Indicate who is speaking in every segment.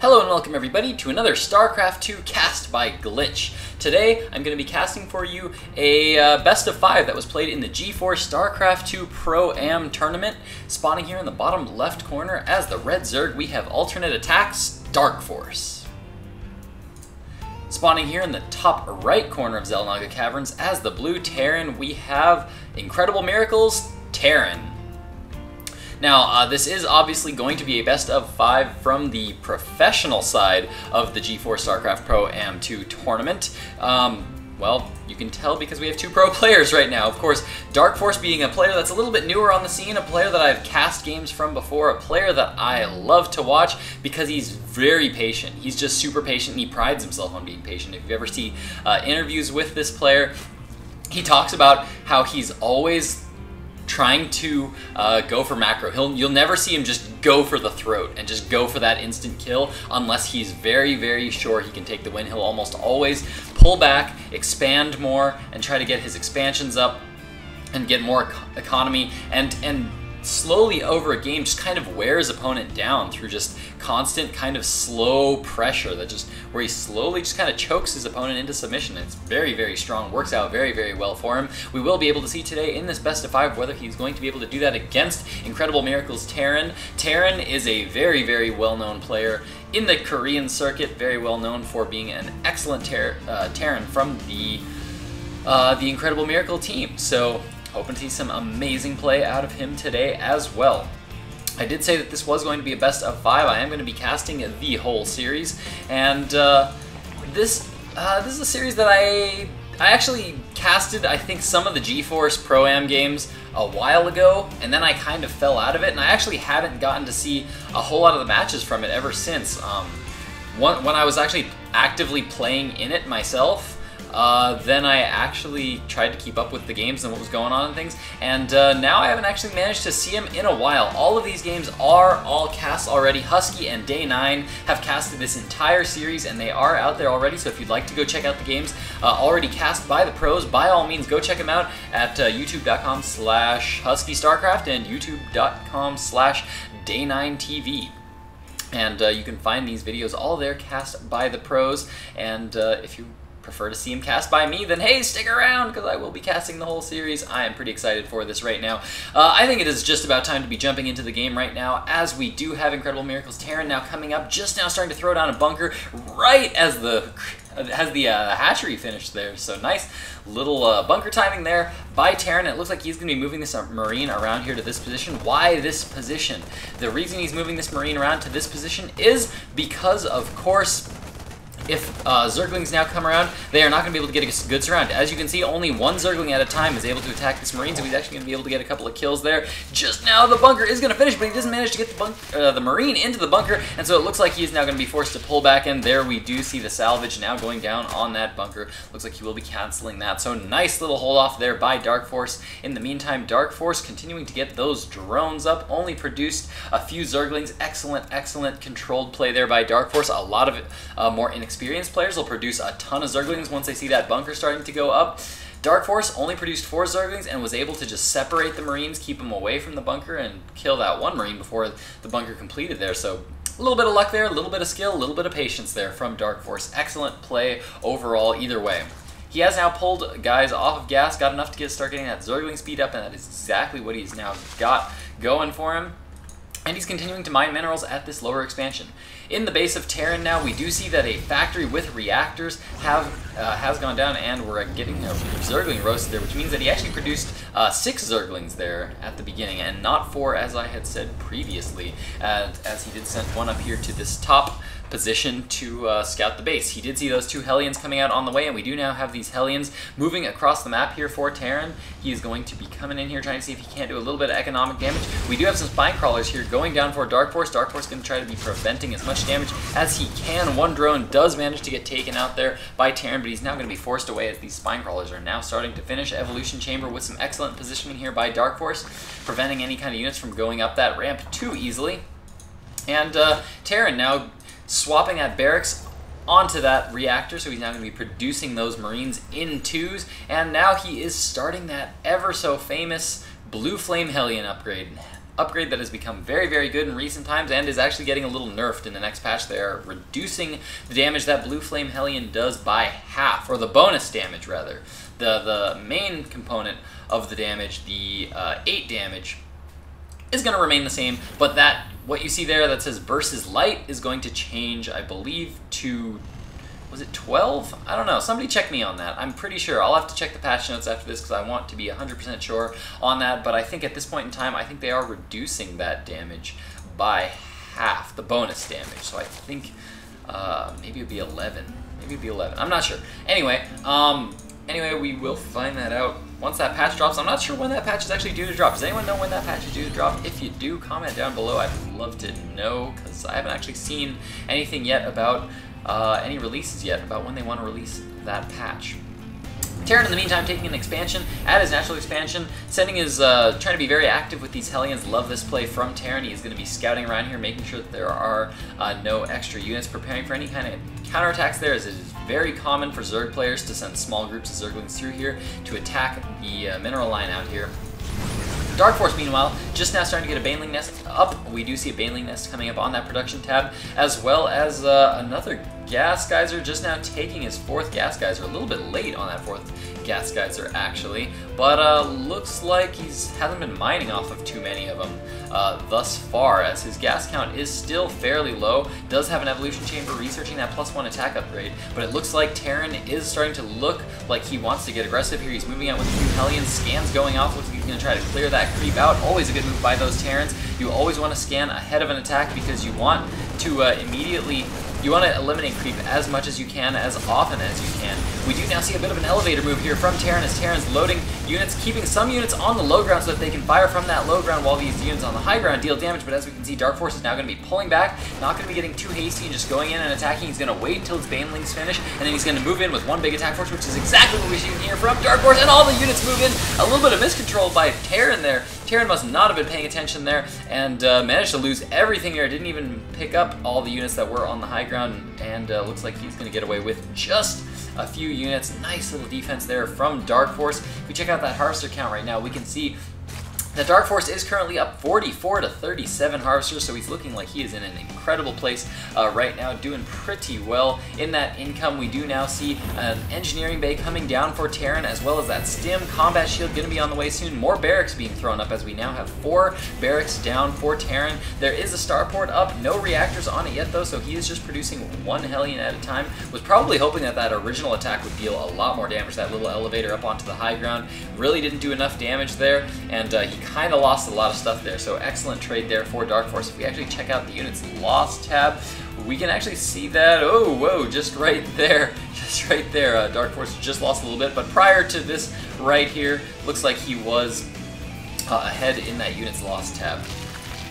Speaker 1: Hello and welcome everybody to another StarCraft 2 cast by Glitch. Today I'm going to be casting for you a best of 5 that was played in the GeForce StarCraft 2 Pro-Am Tournament. Spawning here in the bottom left corner as the red Zerg we have alternate attacks, DarkFoRcE. Spawning here in the top right corner of Xel'Naga Caverns as the blue Terran we have Incredible Miracles, Terran. Now, this is obviously going to be a best of 5 from the professional side of the GeForce StarCraft Pro-Am 2 tournament. Well, you can tell because we have 2 pro players right now. Of course, DarkFoRcE being a player that's a little bit newer on the scene, a player that I've cast games from before, a player that I love to watch because he's very patient. He's just super patient and he prides himself on being patient. If you ever see interviews with this player, he talks about how he's always trying to go for macro. You'll never see him just go for the throat and just go for that instant kill unless he's very, very sure he can take the win. He'll almost always pull back, expand more, and try to get his expansions up and get more economy and slowly over a game just kind of wear his opponent down through just constant kind of slow pressure where he slowly just kind of chokes his opponent into submission. It's very, very strong, works out very, very well for him. We will be able to see today in this best of 5 whether he's going to be able to do that against Incredible Miracles Terran. Terran is a very, very well-known player in the Korean circuit, very well known for being an excellent Terran from the Incredible Miracle team. So hoping to see some amazing play out of him today as well. I did say that this was going to be a best of 5. I am going to be casting the whole series, and this is a series that I actually casted, I think, some of the GeForce Pro-Am games a while ago, and then I kind of fell out of it, and I actually haven't gotten to see a whole lot of the matches from it ever since. When I was actually actively playing in it myself, then I actually tried to keep up with the games and what was going on and things, and now I haven't actually managed to see them in a while. All of these games are all cast already. Husky and Day9 have casted this entire series, and they are out there already, so if you'd like to go check out the games already cast by the pros, by all means go check them out at youtube.com/HuskyStarCraft and youtube.com/Day9TV. And you can find these videos all there cast by the pros, and if you prefer to see him cast by me, then hey, stick around because I will be casting the whole series. I am pretty excited for this right now. I think it is just about time to be jumping into the game right now, as we do have Incredible Miracles Terran now coming up, just now starting to throw down a bunker right as the hatchery finished there. So nice little bunker timing there by Terran. It looks like he's going to be moving this Marine around here to this position. Why this position? The reason he's moving this Marine around to this position is because, of course, if Zerglings now come around, they are not going to be able to get a good surround. As you can see, only one Zergling at a time is able to attack this Marine, so he's actually going to be able to get a couple of kills there. Just now, the bunker is going to finish, but he doesn't manage to get the Marine into the bunker, and so it looks like he is now going to be forced to pull back, and there we do see the salvage now going down on that bunker. Looks like he will be canceling that, so nice little hold off there by DarkFoRcE. In the meantime, DarkFoRcE continuing to get those drones up, only produced a few Zerglings. Excellent, excellent controlled play there by DarkFoRcE. A lot of it more inexperienced players will produce a ton of Zerglings once they see that bunker starting to go up. DarkFoRcE only produced 4 Zerglings and was able to just separate the Marines, keep them away from the bunker, and kill that one Marine before the bunker completed there. So a little bit of luck there, a little bit of skill, a little bit of patience there from DarkFoRcE. Excellent play overall either way. He has now pulled guys off of gas, got enough to start getting that Zergling speed up, and that is exactly what he's now got going for him. And he's continuing to mine minerals at this lower expansion. In the base of Terran now, we do see that a factory with reactors has gone down, and we're getting a Zergling roasted there, which means that he actually produced 6 Zerglings there at the beginning, and not 4 as I had said previously, as he did send one up here to this top position to scout the base. He did see those 2 Hellions coming out on the way, and we do now have these Hellions moving across the map here for Terran. He is going to be coming in here trying to see if he can't do a little bit of economic damage. We do have some spine crawlers here going down for DarkFoRcE. DarkFoRcE going to try to be preventing as much damage as he can. One drone does manage to get taken out there by Terran, but he's now going to be forced away as these spine crawlers are now starting to finish. Evolution Chamber with some excellent positioning here by DarkFoRcE, preventing any kind of units from going up that ramp too easily. And Terran now swapping that barracks onto that reactor, so he's now going to be producing those Marines in 2s, and now he is starting that ever so famous Blue Flame Hellion upgrade. upgrade that has become very, very good in recent times and is actually getting a little nerfed in the next patch. They are reducing the damage that Blue Flame Hellion does by half, or the bonus damage rather. The main component of the damage, the 8 damage, is going to remain the same, but that what you see there that says versus light is going to change, I believe, to, was it 12? I don't know. Somebody check me on that. I'm pretty sure. I'll have to check the patch notes after this because I want to be 100% sure on that, but I think at this point in time, I think they are reducing that damage by half, the bonus damage. So I think maybe it'd be 11. Maybe it'd be 11. I'm not sure. Anyway, we will find that out once that patch drops. I'm not sure when that patch is actually due to drop. Does anyone know when that patch is due to drop? If you do, comment down below. I'd love to know because I haven't actually seen anything yet about any releases yet about when they want to release that patch. Terran, in the meantime, taking an expansion at his natural expansion, sending his, trying to be very active with these Hellions. Love this play from Terran. He's going to be scouting around here, making sure that there are no extra units, preparing for any kind of counterattacks there, as it is very common for Zerg players to send small groups of Zerglings through here to attack the mineral line out here. DarkFoRcE, meanwhile, just now starting to get a Baneling Nest up. We do see a Baneling Nest coming up on that production tab, as well as another Gas Geyser just now taking his 4th Gas Geyser. A little bit late on that 4th Gas Geyser, actually, but looks like he hasn't been mining off of too many of them thus far, as his gas count is still fairly low. Does have an Evolution Chamber researching that +1 attack upgrade, but it looks like Terran is starting to look like he wants to get aggressive here. He's moving out with a few Hellions, scans going off, looks like he's going to try to clear that creep out. Always a good move by those Terrans. You always want to scan ahead of an attack because you want to you want to eliminate creep as much as you can, as often as you can. We do now see a bit of an elevator move here from Terran, as Terran's loading units, keeping some units on the low ground so that they can fire from that low ground while these units on the high ground deal damage. But as we can see, DarkFoRcE is now going to be pulling back, not going to be getting too hasty and just going in and attacking. He's going to wait until his Banelings finish, and then he's going to move in with one big attack force, which is exactly what we're seeing here from DarkFoRcE, and all the units move in. A little bit of miscontrol by Terran there. Terran must not have been paying attention there and managed to lose everything here. Didn't even pick up all the units that were on the high ground, and looks like he's going to get away with just a few units. Nice little defense there from DarkFoRcE. If we check out that harvester count right now, we can see that DarkFoRcE is currently up 44 to 37 harvesters, so he's looking like he is in an incredible place right now, doing pretty well in that income. We do now see an engineering bay coming down for Terran, as well as that stim combat shield going to be on the way soon. More barracks being thrown up, as we now have 4 barracks down for Terran. There is a starport up, no reactors on it yet though, so he is just producing 1 Hellion at a time. Was probably hoping that that original attack would deal a lot more damage. That little elevator up onto the high ground really didn't do enough damage there, and he kind of lost a lot of stuff there, so excellent trade there for DarkFoRcE. If we actually check out the units lost tab, we can actually see that, oh, whoa, just right there, DarkFoRcE just lost a little bit, but prior to this right here, looks like he was ahead in that units lost tab.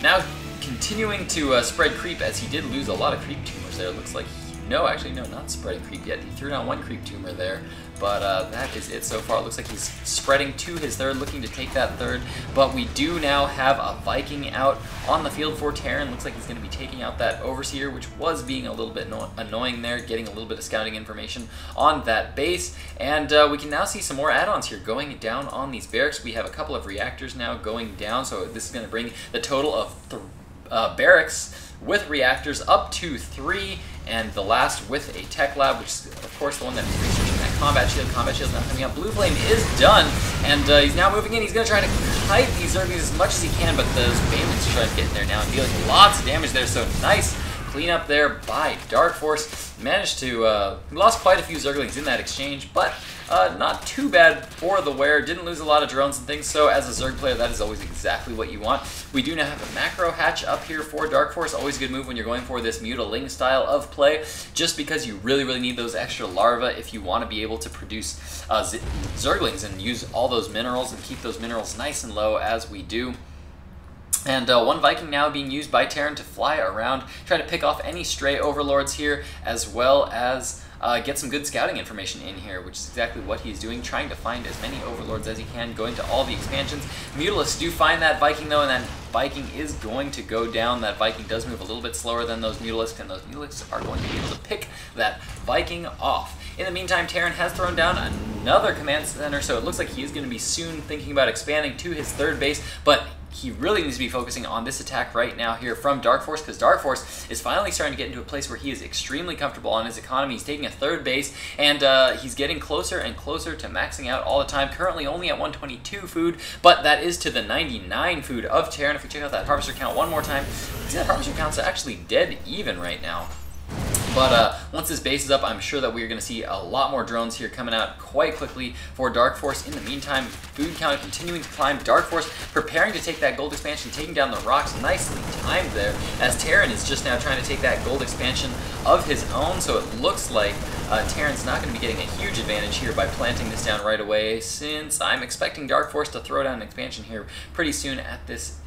Speaker 1: Now, continuing to spread creep, as he did lose a lot of creep tumors there. It looks like, no, actually, no, not spreading creep yet. He threw down 1 creep tumor there, but that is it so far. It looks like he's spreading to his 3rd, looking to take that 3rd, but we do now have a Viking out on the field for Terran. Looks like he's going to be taking out that Overseer, which was being a little bit annoying there, getting a little bit of scouting information on that base, and we can now see some more add-ons here going down on these barracks. We have a couple of reactors now going down, so this is going to bring the total of barracks with reactors up to 3, and the last with a tech lab, which is of course the one that is researching that combat shield. Combat shield's not coming up. Blue Flame is done, and he's now moving in. He's going to try to kite these Zerglings as much as he can, but those Banelings are trying to get in there now and dealing lots of damage there, so nice cleanup there by DarkFoRcE. Managed to, lost quite a few Zerglings in that exchange, but not too bad for the wear. Didn't lose a lot of drones and things, so as a Zerg player, that is always exactly what you want. We do now have a macro hatch up here for DarkFoRcE. Always a good move when you're going for this Mutiling style of play, just because you really, really need those extra larvae if you want to be able to produce Zerglings and use all those minerals and keep those minerals nice and low as we do. And 1 Viking now being used by Terran to fly around, try to pick off any stray overlords here, as well as get some good scouting information in here, which is exactly what he's doing, trying to find as many overlords as he can, going to all the expansions. Mutalisks do find that Viking though, and that Viking is going to go down. That Viking does move a little bit slower than those Mutalisks, and those Mutalisks are going to be able to pick that Viking off. In the meantime, Terran has thrown down another command center, so it looks like he is going to be soon thinking about expanding to his 3rd base, but he really needs to be focusing on this attack right now here from DarkFoRcE, because DarkFoRcE is finally starting to get into a place where he is extremely comfortable on his economy. He's taking a third base, and he's getting closer and closer to maxing out all the time. Currently only at 122 food, but that is to the 99 food of Terran. If we check out that harvester count one more time, see that harvester count's actually dead even right now. But once this base is up, I'm sure that we're going to see a lot more drones here coming out quite quickly for DarkFoRcE. In the meantime, food count continuing to climb. DarkFoRcE preparing to take that gold expansion, taking down the rocks. Nicely timed there, as Terran is just now trying to take that gold expansion of his own. So it looks like Terran's not going to be getting a huge advantage here by planting this down right away, since I'm expecting DarkFoRcE to throw down an expansion here pretty soon at this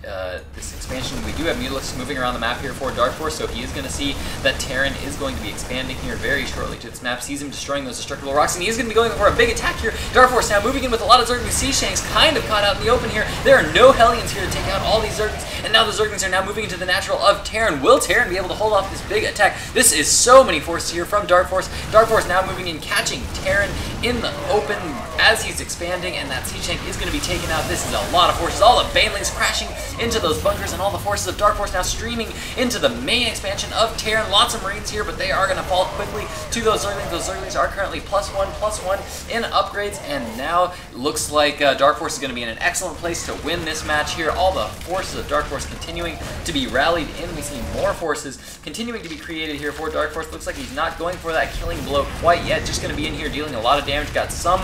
Speaker 1: this expansion. We do have Mutalisks moving around the map here for DarkFoRcE, so he is going to see that Terran is going to be expanding here very shortly to this map, sees him destroying those destructible rocks, and he is going to be going for a big attack here. DarkFoRcE now moving in with a lot of Zerglings. Sea Shanks kind of caught out in the open here. There are no Hellions here to take out all these Zerglings, and now the Zerglings are now moving into the natural of Terran. Will Terran be able to hold off this big attack? This is so many forces here from DarkFoRcE. DarkFoRcE now moving in, catching Terran in the open as he's expanding, and that Sea Shank is going to be taken out. This is a lot of forces. All the Banelings crashing into those bunkers, and all the forces of DarkFoRcE now streaming into the main expansion of Terran. Lots of Marines here, but they are going to fall quickly to those Zerglings. Those Zerglings are currently +1/+1 in upgrades, and now looks like DarkFoRcE is going to be in an excellent place to win this match here. All the forces of DarkFoRcE continuing to be rallied in. We see more forces continuing to be created here for DarkFoRcE. Looks like he's not going for that killing blow quite yet. Just going to be in here dealing a lot of damage. Got some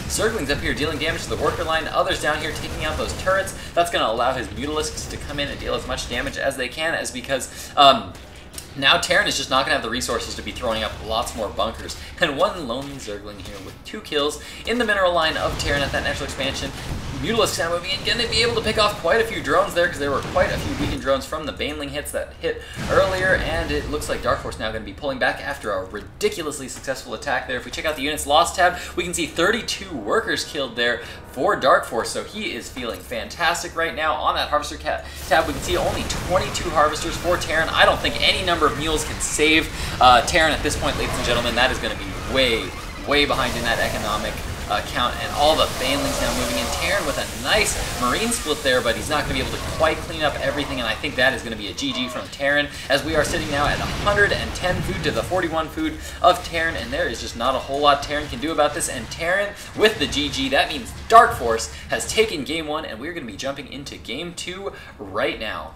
Speaker 1: Zerglings up here dealing damage to the worker line, others down here taking out those turrets. That's going to allow his Mutalisks to come in and deal as much damage as they can, as because now Terran is just not going to have the resources to be throwing up lots more bunkers. And one lonely Zergling here with 2 kills in the mineral line of Terran at that natural expansion. Mutalisks now moving in, going to be able to pick off quite a few drones there, because there were quite a few beacon drones from the Baneling hits that hit earlier, and it looks like DarkFoRcE now going to be pulling back after a ridiculously successful attack there. If we check out the units lost tab, we can see 32 workers killed there for DarkFoRcE, so he is feeling fantastic right now. On that harvester tab, we can see only 22 harvesters for Terran. I don't think any number of mules can save Terran at this point, ladies and gentlemen. That is going to be way behind in that economic count, and all the Banelings now moving in. Terran with a nice Marine split there, but he's not going to be able to quite clean up everything, and I think that is going to be a GG from Terran, as we are sitting now at 110 food to the 41 food of Terran, and there is just not a whole lot Terran can do about this. And Terran with the GG, that means DarkFoRcE has taken game 1, and we're going to be jumping into game 2 right now.